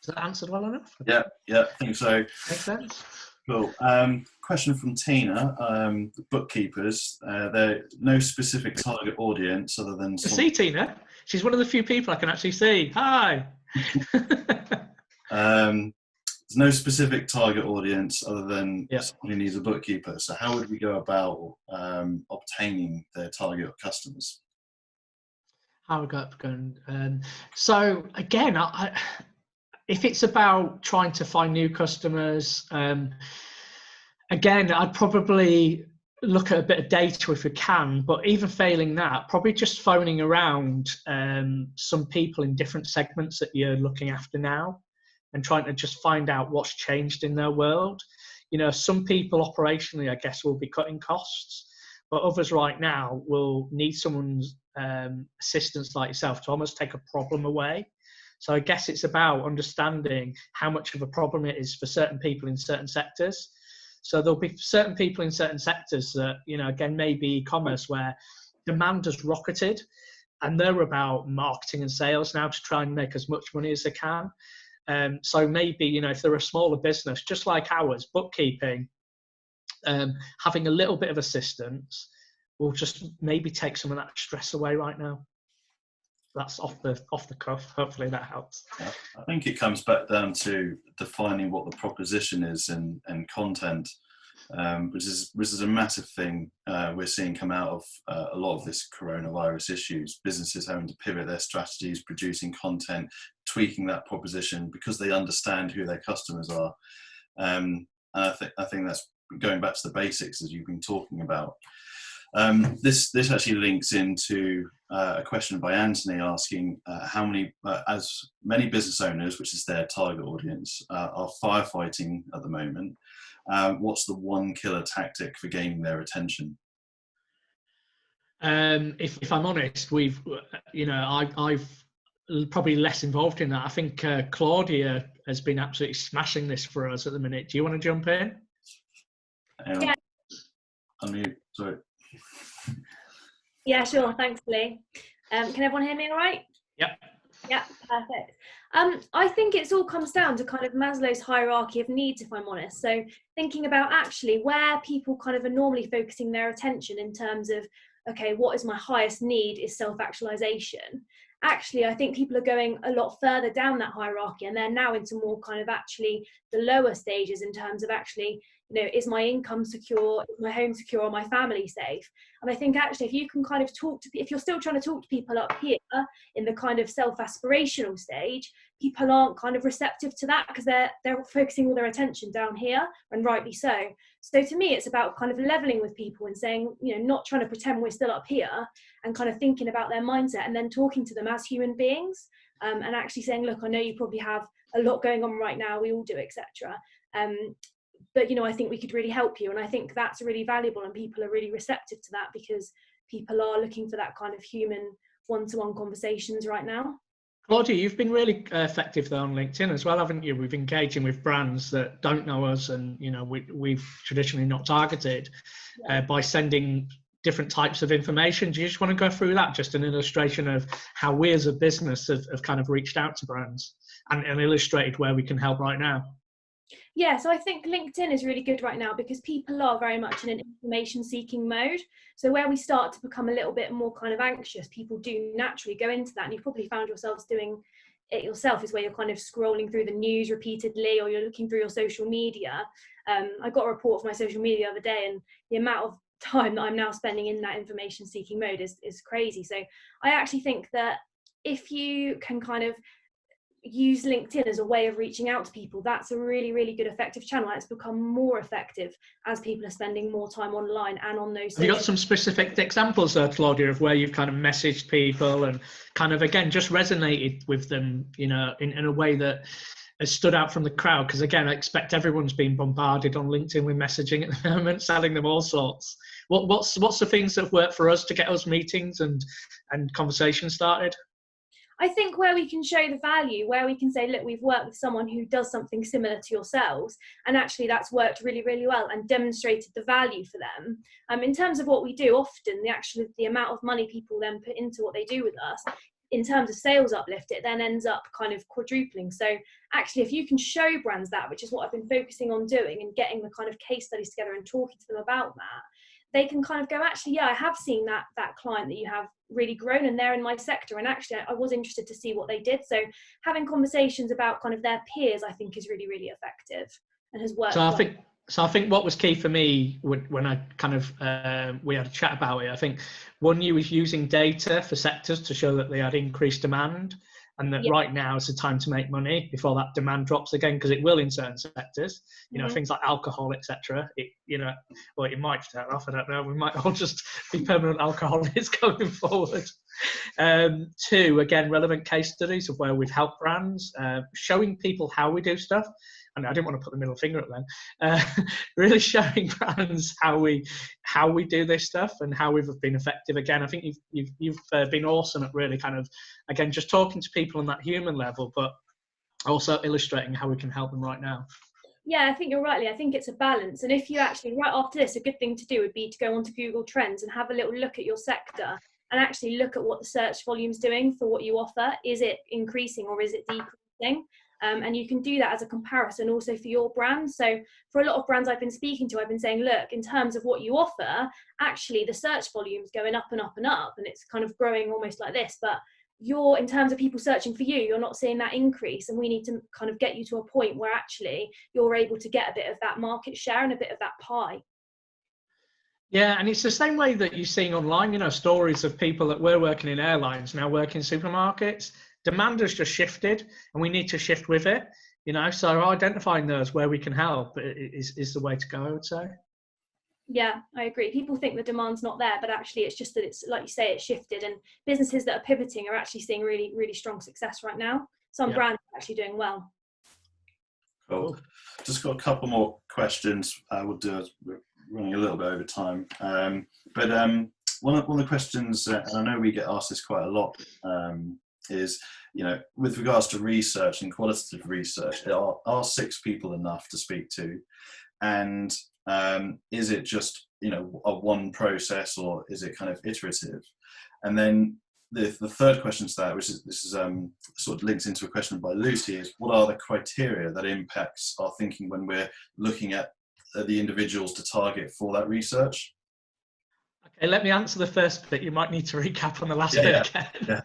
Has that answered well enough? Yeah, I think so. Makes sense. Cool. Question from Tina, the bookkeepers. There no specific target audience other than... See Tina? She's one of the few people I can actually see. Hi! There's no specific target audience other than Yeah. someone who needs a bookkeeper. So how would we go about obtaining their target customers? How we got going. So again, if it's about trying to find new customers, again, I'd probably look at a bit of data if we can, but even failing that, probably just phoning around some people in different segments that you're looking after now and trying to just find out what's changed in their world. You know, some people operationally, I guess, will be cutting costs, but others right now will need someone's assistance like yourself to almost take a problem away. So I guess it's about understanding how much of a problem it is for certain people in certain sectors. So there'll be certain people in certain sectors that, you know, again, maybe e-commerce where demand has rocketed and they're about marketing and sales now to try and make as much money as they can. So maybe, you know, if they're a smaller business, just like ours, bookkeeping, having a little bit of assistance will just maybe take some of that stress away right now. That's off the cuff. Hopefully that helps. Yeah, I think it comes back down to defining what the proposition is and content, which is a massive thing we're seeing come out of a lot of this coronavirus issues. Businesses having to pivot their strategies, producing content, tweaking that proposition because they understand who their customers are. And I think that's going back to the basics as you've been talking about. This actually links into a question by Anthony asking how many, as many business owners, which is their target audience, are firefighting at the moment. What's the one killer tactic for gaining their attention? If I'm honest, we've, you know, I've probably less involved in that. I think Claudia has been absolutely smashing this for us at the minute. Do you want to jump in? Yeah. Unmute, sorry. Yeah, sure. Thanks, Lee. Can everyone hear me all right? Yep. Yeah, perfect. I think it all comes down to kind of Maslow's hierarchy of needs, if I'm honest. So thinking about actually where people kind of are normally focusing their attention in terms of, okay, what is my highest need is self-actualization. Actually, I think people are going a lot further down that hierarchy and they're now into more kind of actually the lower stages in terms of actually, you know, is my income secure, is my home secure, or my family safe? And I think actually if you can kind of talk to, if you're still trying to talk to people up here in the kind of self-aspirational stage, people aren't kind of receptive to that because they're focusing all their attention down here, and rightly so. So to me, it's about kind of leveling with people and saying, you know, not trying to pretend we're still up here and kind of thinking about their mindset and then talking to them as human beings, and actually saying, look, I know you probably have a lot going on right now, we all do, etc. But, you know, I think we could really help you. And I think that's really valuable and people are really receptive to that because people are looking for that kind of human one-to-one conversations right now. Claudia, you've been really effective though on LinkedIn as well, haven't you? We've engaging with brands that don't know us and, you know, we've traditionally not targeted by sending different types of information. Do you just want to go through that? Just an illustration of how we as a business have kind of reached out to brands and illustrated where we can help right now. Yeah, so I think LinkedIn is really good right now because people are very much in an information seeking mode. So where we start to become a little bit more kind of anxious, people do naturally go into that. And you've probably found yourselves doing it yourself, is where you're kind of scrolling through the news repeatedly or you're looking through your social media. I got a report for my social media the other day and the amount of time that I'm now spending in that information seeking mode is crazy. So I actually think that if you can kind of use LinkedIn as a way of reaching out to people, that's a really, really good effective channel. It's become more effective as people are spending more time online and on those. Have you got some specific examples there, Claudia, of where you've kind of messaged people and kind of, again, just resonated with them, you know, in a way that has stood out from the crowd? Because again, I expect everyone's been bombarded on LinkedIn with messaging at the moment, selling them all sorts. What's the things that have worked for us to get us meetings and conversations started? I think where we can show the value, where we can say, look, we've worked with someone who does something similar to yourselves, and actually that's worked really, really well and demonstrated the value for them. In terms of what we do, often the amount of money people then put into what they do with us, in terms of sales uplift, it then ends up kind of quadrupling. So actually, if you can show brands that, which is what I've been focusing on doing and getting the kind of case studies together and talking to them about that, they can kind of go, actually, yeah, I have seen that client that you have really grown, and they're in my sector, and actually I was interested to see what they did. So having conversations about kind of their peers, I think, is really, really effective and has worked well. So I think what was key for me when I kind of we had a chat about it, I think one, you was using data for sectors to show that they had increased demand, and that right now is the time to make money before that demand drops again, because it will in certain sectors. You know, things like alcohol, etc. Well, it might turn off. I don't know. We might all just be permanent alcoholics going forward. Two, again, relevant case studies of where we've helped brands, showing people how we do stuff. And I didn't want to put the middle finger at them. Really showing brands how we do this stuff and how we've been effective. Again, I think you've been awesome at really kind of, again, just talking to people on that human level, but also illustrating how we can help them right now. Yeah, I think you're right, Lee. I think it's a balance. And if you actually, right after this, a good thing to do would be to go onto Google Trends and have a little look at your sector and actually look at what the search volume's doing for what you offer. Is it increasing or is it decreasing? And you can do that as a comparison also for your brand. So for a lot of brands I've been speaking to, I've been saying, look, in terms of what you offer, actually the search volume's going up and up and up, and it's kind of growing almost like this. But in terms of people searching for you, you're not seeing that increase, and we need to kind of get you to a point where actually you're able to get a bit of that market share and a bit of that pie. Yeah, and it's the same way that you're seeing online, you know, stories of people that were working in airlines now work in supermarkets. Demand has just shifted, and we need to shift with it, you know. So identifying those where we can help is the way to go, I would say. Yeah, I agree. People think the demand's not there, but actually it's just that it's, like you say, it's shifted, and businesses that are pivoting are actually seeing really, really strong success right now. Some brands are actually doing well. Cool. Just got a couple more questions. We'll do it. We're running a little bit over time. But one of the questions, and I know we get asked this quite a lot, is, you know, with regards to research and qualitative research, are 6 people enough to speak to? And is it just, you know, a one process, or is it kind of iterative? And then the third question to that, which is, this is sort of links into a question by Lucy, is what are the criteria that impacts our thinking when we're looking at the individuals to target for that research? Okay, let me answer the first bit. You might need to recap on the last bit again. Yeah.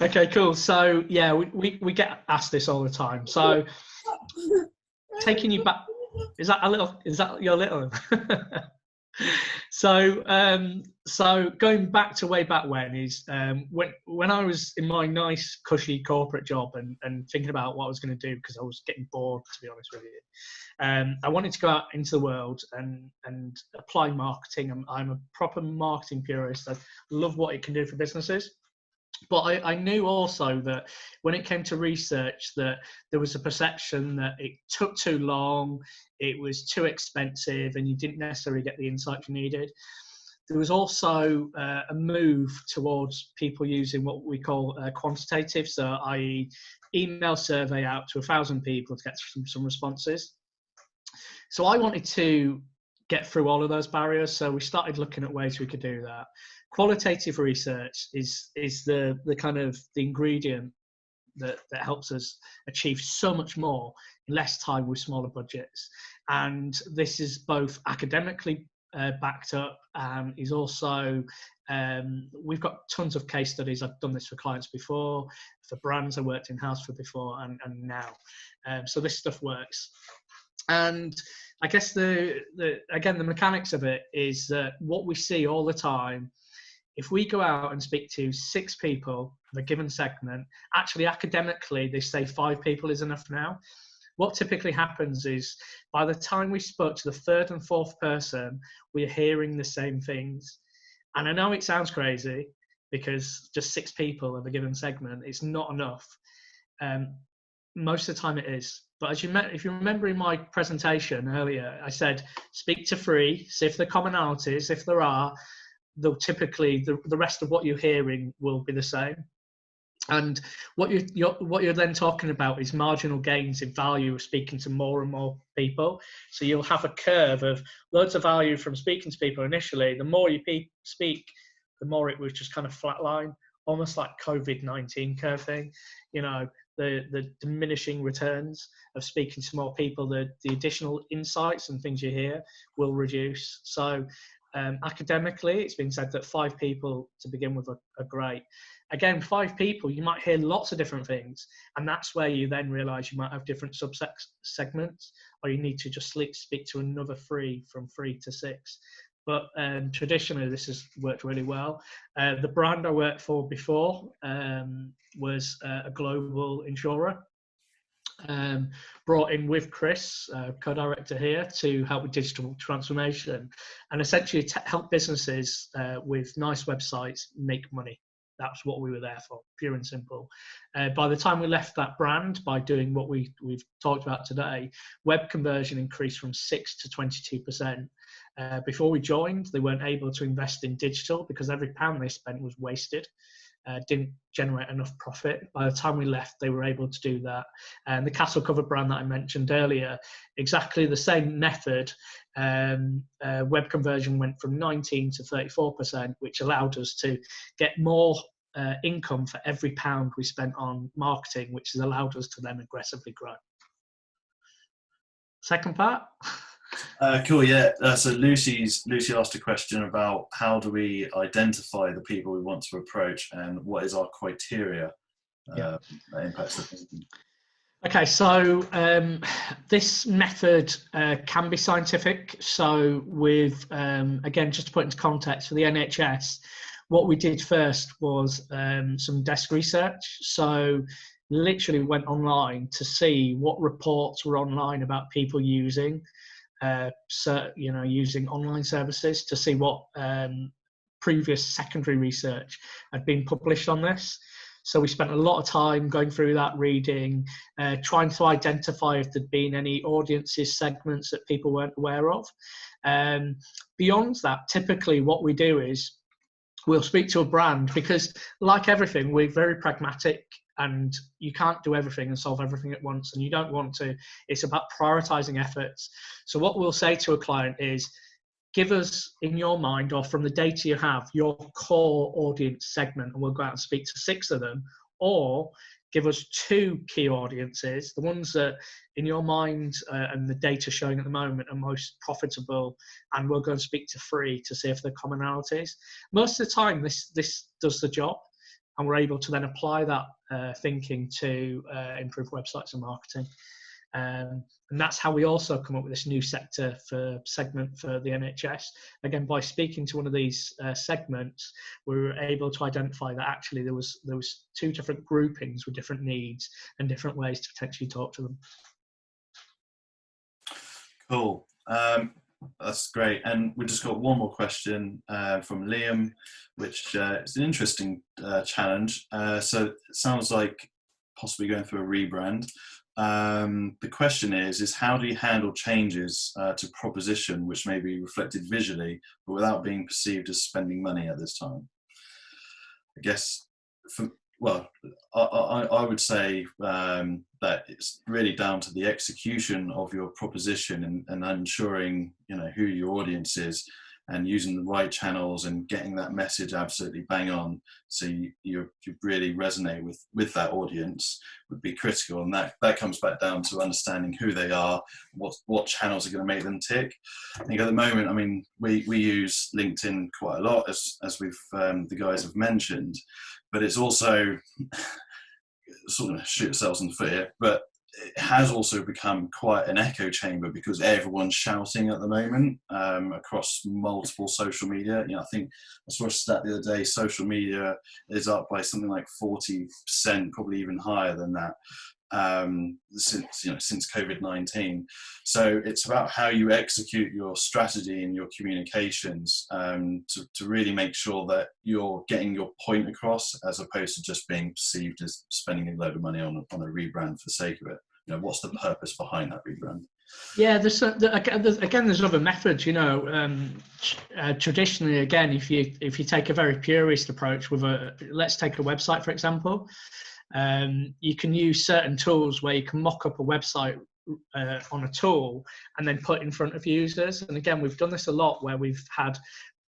Okay, cool. So yeah, we get asked this all the time. So taking you back, is that your little? So going back to way back when is when I was in my nice cushy corporate job and thinking about what I was going to do, because I was getting bored, to be honest with you. I wanted to go out into the world and apply marketing. I'm a proper marketing purist. I love what it can do for businesses. But I knew also that when it came to research, that there was a perception that it took too long, it was too expensive, and you didn't necessarily get the insights you needed. There was also a move towards people using what we call quantitative, so i.e. email survey out to 1,000 people to get some responses. So I wanted to get through all of those barriers, so we started looking at ways we could do that. Qualitative research is the kind of the ingredient that helps us achieve so much more in less time with smaller budgets. And this is both academically backed up, is also we've got tons of case studies. I've done this for clients before, for brands I worked in-house for before, and now. So this stuff works. And I guess the mechanics of it is that what we see all the time, if we go out and speak to 6 people of a given segment, actually academically they say 5 people is enough now. What typically happens is by the time we spoke to the 3rd and 4th person, we're hearing the same things. And I know it sounds crazy because just 6 people of a given segment, it's not enough. Most of the time it is. But if you remember in my presentation earlier, I said, speak to 3, see if there are commonalities. If there are, they'll typically, the rest of what you're hearing will be the same. And what you're then talking about is marginal gains in value of speaking to more and more people. So you'll have a curve of loads of value from speaking to people initially. The more you speak, the more it was just kind of flatline, almost like COVID-19 curve thing. You know, the diminishing returns of speaking to more people, the additional insights and things you hear will reduce. So Academically, it's been said that 5 people to begin with are great. Again, 5 people, you might hear lots of different things, and that's where you then realise you might have different segments, or you need to just speak to another 3 from 3 to 6. But traditionally, this has worked really well. The brand I worked for before was a global insurer. Brought in with Chris, co-director here, to help with digital transformation and essentially help businesses with nice websites make money. That's what we were there for, pure and simple. By the time we left that brand, by doing what we've talked about today, web conversion increased from 6 to 22%. Before we joined, they weren't able to invest in digital because every pound they spent was wasted. Didn't generate enough profit. By the time we left, they were able to do that. And the Castle Cover brand that I mentioned earlier, exactly the same method. Web conversion went from 19 to 34%, which allowed us to get more income for every pound we spent on marketing, which has allowed us to then aggressively grow. Second part. Cool, yeah. So Lucy asked a question about how do we identify the people we want to approach and what is our criteria that impacts the thinking. Okay, so this method can be scientific. So with, again, just to put into context, for the NHS, what we did first was some desk research. So literally went online to see what reports were online about people using using online services, to see what previous secondary research had been published on this. So we spent a lot of time going through that, reading, trying to identify if there'd been any audiences, segments that people weren't aware of. Beyond that, typically what we do is we'll speak to a brand, because like everything, we're very pragmatic, and you can't do everything and solve everything at once, and you don't want to. It's about prioritizing efforts. So what we'll say to a client is, give us, in your mind or from the data you have, your core audience segment, and we'll go out and speak to 6 of them, or give us 2 key audiences, the ones that in your mind and the data showing at the moment are most profitable, and we'll go and speak to 3 to see if there are commonalities. Most of the time this does the job, and we're able to then apply that thinking to improve websites and marketing. And that's how we also come up with this new segment for the NHS. Again, by speaking to one of these segments, we were able to identify that actually there was 2 different groupings with different needs and different ways to potentially talk to them. Cool. That's great. And we just got one more question from Liam, which is an interesting challenge. So it sounds like possibly going through a rebrand. The question is how do you handle changes to proposition which may be reflected visually, but without being perceived as spending money at this time? I guess, I would say that it's really down to the execution of your proposition and ensuring, who your audience is, and using the right channels and getting that message absolutely bang on, so you really resonate with that audience would be critical. And that comes back down to understanding who they are, what channels are going to make them tick. I think at the moment, I mean, we use LinkedIn quite a lot, as we've the guys have mentioned, but it's also sort of shoot ourselves in the foot here, but it has also become quite an echo chamber because everyone's shouting at the moment across multiple social media. I think I saw a stat the other day, social media is up by something like 40%, probably even higher than that, since COVID-19. So it's about how you execute your strategy and your communications to really make sure that you're getting your point across, as opposed to just being perceived as spending a load of money on a rebrand for the sake of it. What's the purpose behind that rebrand? Yeah, there's other methods. Traditionally, again, if you take a very purist approach with let's take a website for example, you can use certain tools where you can mock up a website on a tool and then put it in front of users. And again, we've done this a lot where we've had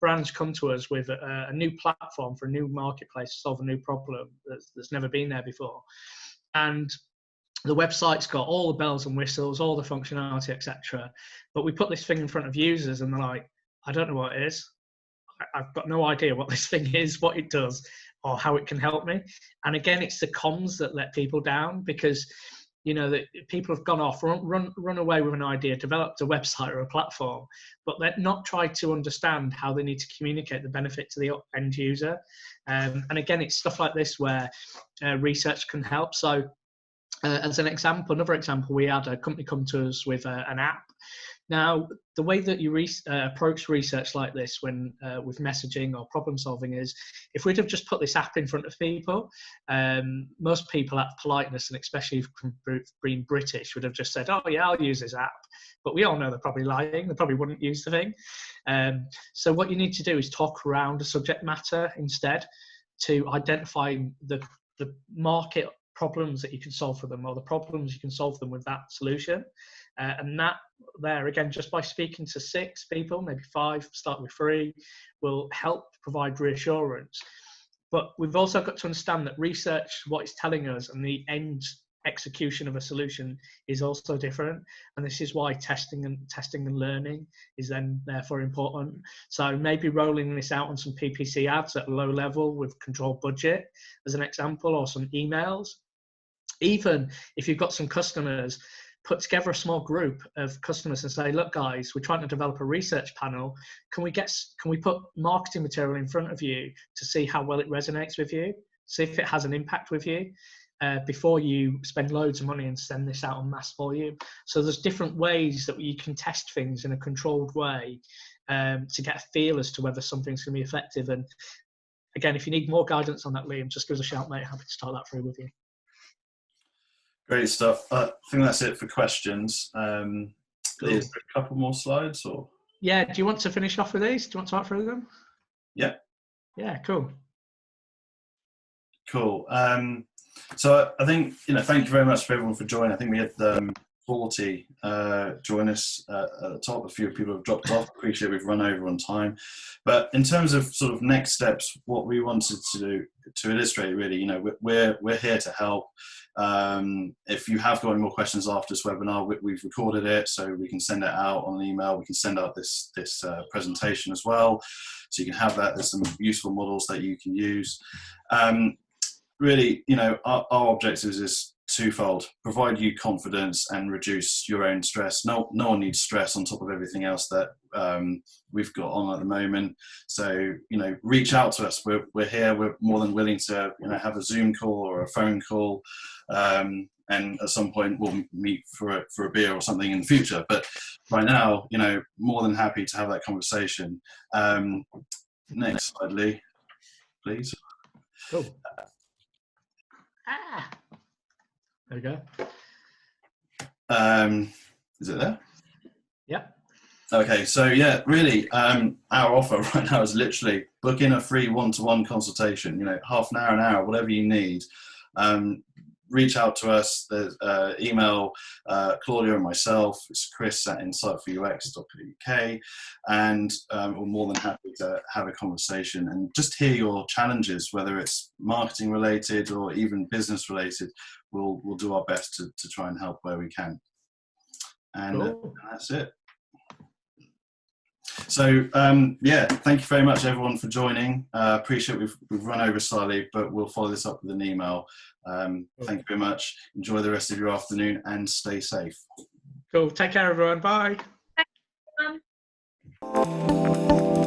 brands come to us with a new platform for a new marketplace to solve a new problem that's never been there before, and the website's got all the bells and whistles, all the functionality, etc. But we put this thing in front of users and they're like, I don't know what it is. I've got no idea what this thing is, what it does, or how it can help me. And again, it's the comms that let people down, because that people have gone off, run away with an idea, developed a website or a platform, but they're not tried to understand how they need to communicate the benefit to the end user. And again, it's stuff like this where research can help. So as another example, we had a company come to us with an app. Now, the way that you approach research like this when with messaging or problem solving is, if we'd have just put this app in front of people, most people out of politeness, and especially being British, would have just said, oh yeah, I'll use this app. But we all know they're probably lying. They probably wouldn't use the thing. So what you need to do is talk around the subject matter instead, to identify the market problems that you can solve for them, or the problems you can solve them with that solution. And that there, again, just by speaking to 6 people, maybe 5, start with 3, will help provide reassurance. But we've also got to understand that research, what it's telling us, and the end execution of a solution is also different. And this is why testing and learning is then therefore important. So maybe rolling this out on some PPC ads at a low level with controlled budget, as an example, or some emails. Even if you've got some customers, put together a small group of customers and say, look guys, we're trying to develop a research panel. Can we put marketing material in front of you to see how well it resonates with you? See if it has an impact with you before you spend loads of money and send this out on mass volume. So there's different ways that you can test things in a controlled way to get a feel as to whether something's going to be effective. And again, if you need more guidance on that, Liam, just give us a shout, mate. Happy to start that through with you. Great stuff. I think that's it for questions. Cool. Is there a couple more slides, or? Yeah, do you want to finish off with these? Do you want to talk through them? Yeah. Yeah, cool. Cool. So I think, thank you very much for everyone for joining. I think we had 40 join us at the top. A few people have dropped off. Appreciate we've run over on time. But in terms of sort of next steps, what we wanted to do to illustrate, really, we're here to help. If you have got any more questions after this webinar, we've recorded it, so we can send it out on an email. We can send out this presentation as well, so you can have that. There's some useful models that you can use. Really, our objective is twofold: provide you confidence and reduce your own stress. No one needs stress on top of everything else that we've got on at the moment. So, reach out to us. We're here. We're more than willing to, have a Zoom call or a phone call. And at some point we'll meet for a beer or something in the future. But right now, more than happy to have that conversation. Next slide, Lee, please. Cool. There we go. Is it there? Yep. Okay, so yeah, really, our offer right now is literally book in a free one-to-one consultation, half an hour, whatever you need. Reach out to us. There's email Claudia and myself. It's chris@insightfulux.uk, and we're more than happy to have a conversation and just hear your challenges, whether it's marketing related or even business related. We'll do our best to try and help where we can. And cool. That's it. So yeah, thank you very much everyone for joining. Appreciate we've run over slightly, but we'll follow this up with an email. Thank you very much. Enjoy the rest of your afternoon and stay safe. Cool. Take care, everyone. Bye. Thank you, everyone.